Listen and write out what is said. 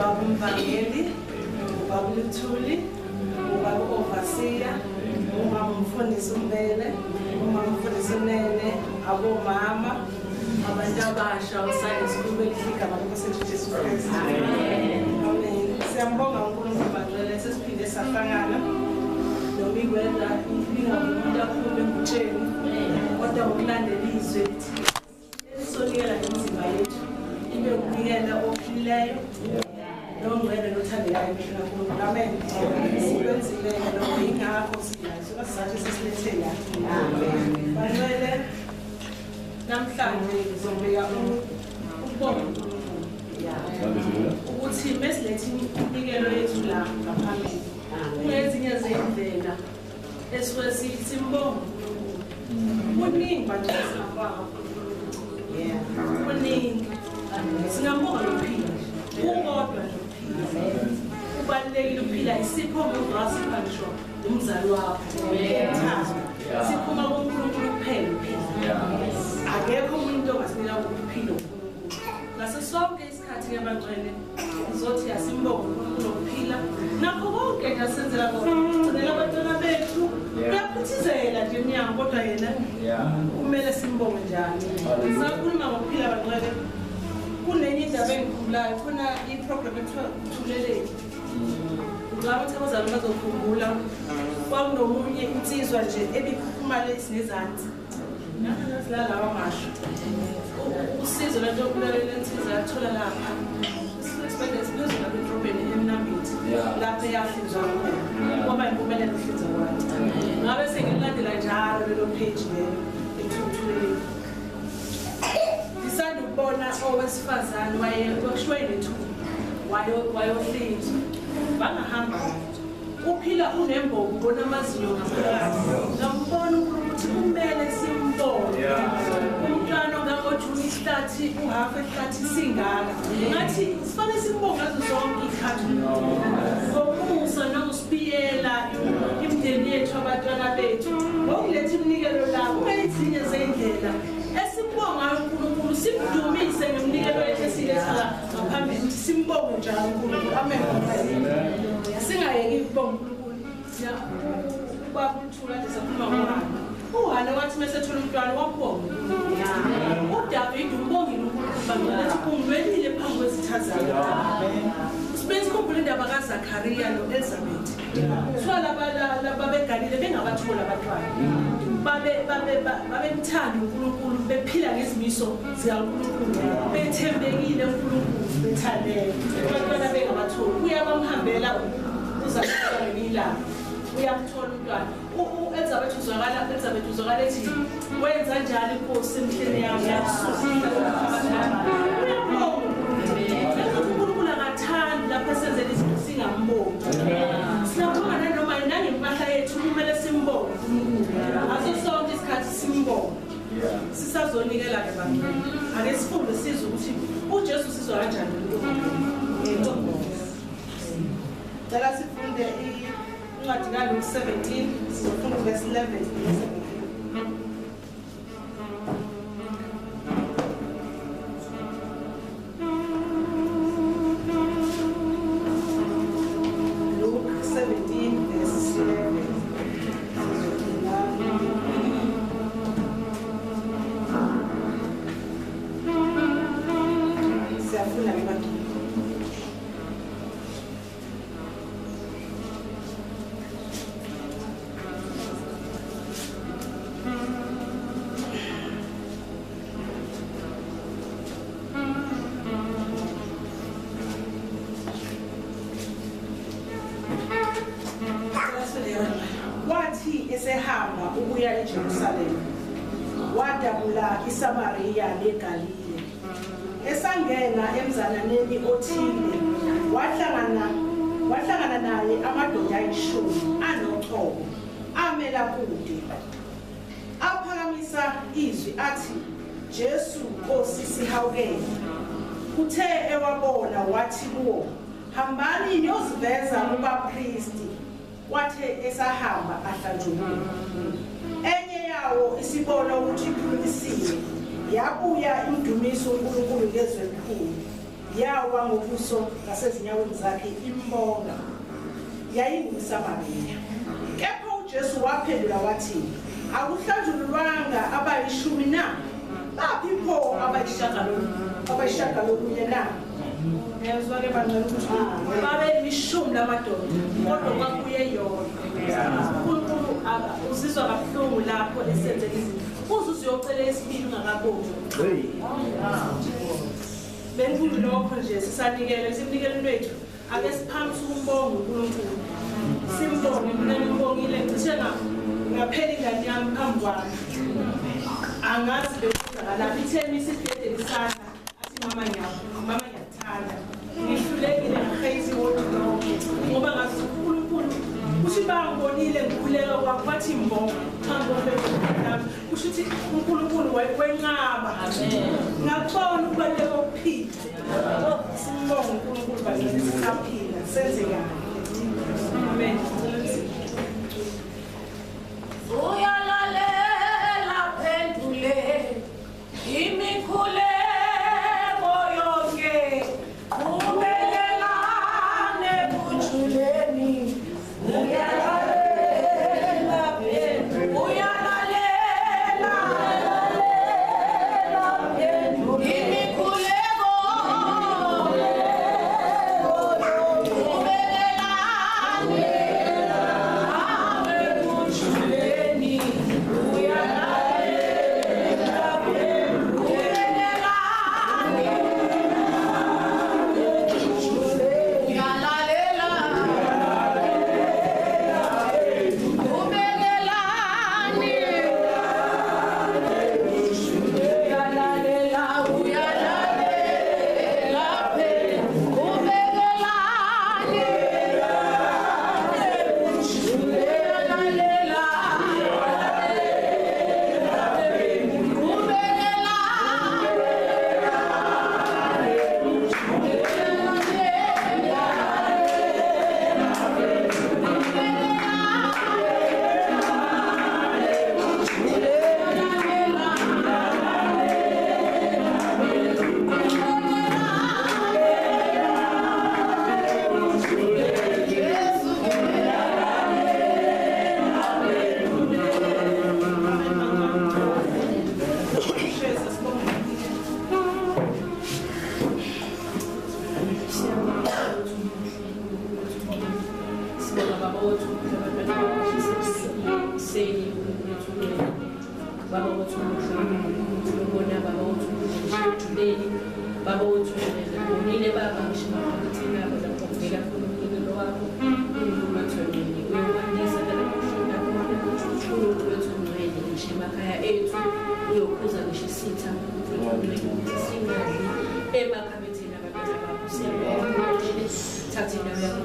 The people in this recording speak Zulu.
ubaba uMvangeli, ubaba uLuthuli, ubaba uOvasiya, umama umfundisi uMbele, umama umfundisi uNene, abomama, abantu abasha uScience School belifika abantu Jesu Kristu. Amen. Siyambonga uNkulunkulu bangcwele sesiphinde sahlangana. Noma ikwenda inkinga umuntu akhulume ngutsheni, kodwa ukulandela izwi elisonikela imizimba yethu, ibe ukunikela ophilileyo. Nongcwele nothandekayo uNkulunkulu. Amen. Sikwenzile lokho ingakho siyazi sizathu sesilethe la. Amen. Bangcwele namhlanje ngizobeka ukubonga uNkulunkulu. Ukuthi mesilethe imikelo yethu la ngaphambili. Kungezinye zendlela esisuke simbonga uNkulunkulu. Kuningi bantu esingabanga uNkulunkulu. Kuningi. Singambonga lokuphila. Ukodwa nje uphila. Kubalulekile ukuphila isipho umuntu wasipha ngisho umzali wakho. Siphuma kuNkulunkulu kuphela uphila. Akekho umuntu ongasinika ukuphila uNkulunkulu. Ngaso sonke isikhathi ngabangcwele uzothi asimbonga uNkulunkulu ukuphila. Nakho konke nje asenzela kona. Ugcinela abantwana bethu. Uyaphithizela nje emnyango kodwa yena kumele simbonge njalo. Sakhuluma ngokuphila abangcwele. Kunenye indaba engikhulayo khona iprogram ethiwa Thuleleni. Ngicabanga ukuthi abazali bazokhumbula kwakunomunye insizwa nje ebikhulumale isinezansi. Nakalala amasho. Usizo lento yokulalela insizwa yathola lapha. Sibhedlela sibizo lapha edrobheni eMnambithi. Lapho eyahlinzwa khona. Kwaba impumelelo ukuhlinzwa kwayo. Ngabe sengilandela njalo lelo page leyo eThuleleni. Sisanda ukubona owesifazane wayeshwele thuba wayohlinzwa bangahamba uphila unembobo ubona amazinyo ngaphakathi ngambona ukuthi kumele simbone umntwana ongakoJuni ihlathi uhafu ehlathi singaka ngathi sifanele simbonge ngazo zonke ikhathi ngomusa nokusipiyela imindeni yethu abantwana bethu ngokuletha iminikelo la kungezinye zendlela esimbonga uNkulunkulu simdumise ngeminikelo yakhe esiletha ngaphambili simbonge njalo uNkulunkulu. Amen. Singayeki ukubonga uNkulunkulu. Ya ubaba uthula nje sakhuluma ngani. Uhana wathi mesethola umntwana wabonga. uDavid umbongile uNkulunkulu bangcwele ungcwelile phambi kwesithazana. Amen. Sikhumbula indaba kaZakhariya noElizabeth. Swala babeganile bengabathola abantwana. Babemthanda uNkulunkulu bephila ngezimiso zikaNkulunkulu bethembekile uNkulunkulu bethandele abantwana bengabathola uyabamhambela uzakuba ngemilanga uyamthola umntwana Elizabeth uzwakala ethi wenza njalo inkosi emhleni yami yakususa uyabonga uNkulunkulu akathandi lapho senzele izinto singambongi sinabonga nanoma nangempahla yethu kumele simbonge aso sonke isikhathi simbonge sisazonikela ke bantu ake sifunde sizwe ukuthi uJesu sizwa kanjani uNkulunkulu. Dala sifunde incwadi kaLuke 17 sizofunda verse 11 esehamba ukuya eJerusalema wadabula iSamaria leGalile esangena emzananeni othile wahlangana naye amadoda ayishumi anoxhobo amela kude aphakamisa izwi athi Jesu Nkosi sihawukele uthe ewabona wathi kuwo hambani niyoziveza kubapristi wathe esahamba ahlanjulula enye yawo isibona ukuthi ikhulumisiwe yabuya imdumiso uNkulunkulu ngezwe elikhulu yawa ngobuso ngasezinyaweni zakhe imbonga. YayingumSamariya. Kepha uJesu waphendula wathi, akuhlanjululwanga abayishumi na? Baphi pho abayishagalolunye na? Ngiyazwa-ke bangcela ukuthi babelishumi lamadoda, kodwa kwakuye yodwa. uNkulunkulu uzizwa kabuhlungu lapho esenzela izinto. Uze usiyocela isibili ungakaboni. Bengifunda lokho nje sisanikele lwethu. Ake siphamise ukumbonga uNkulunkulu. Simbonge mina ngimbongile ngisho ngaphela ingane yami phambi kwami. Angazi bekungakalaphi itheni isidede lisana athi mama ngiyakuthanda. Ngihlulekile ngicrazy wonke lonke ngoba ngathi uNkulunkulu uthi bangibonile ngikhuleka kwakho bathi mbonga phambi kwami. Kusho ukuthi uNkulunkulu wenqaba. Amen. Ngakubona ukubaluleka kokuphila. Simbonge uNkulunkulu bazalwane sisaphila senze kahle. Amen. Uyalalela phendule imikhuleko yonke ubelelane bujuleni uyalalela phendule uyalalela phendule imikhuleko Ema kabethina abantu abakho siyabonga thatha indawo yakho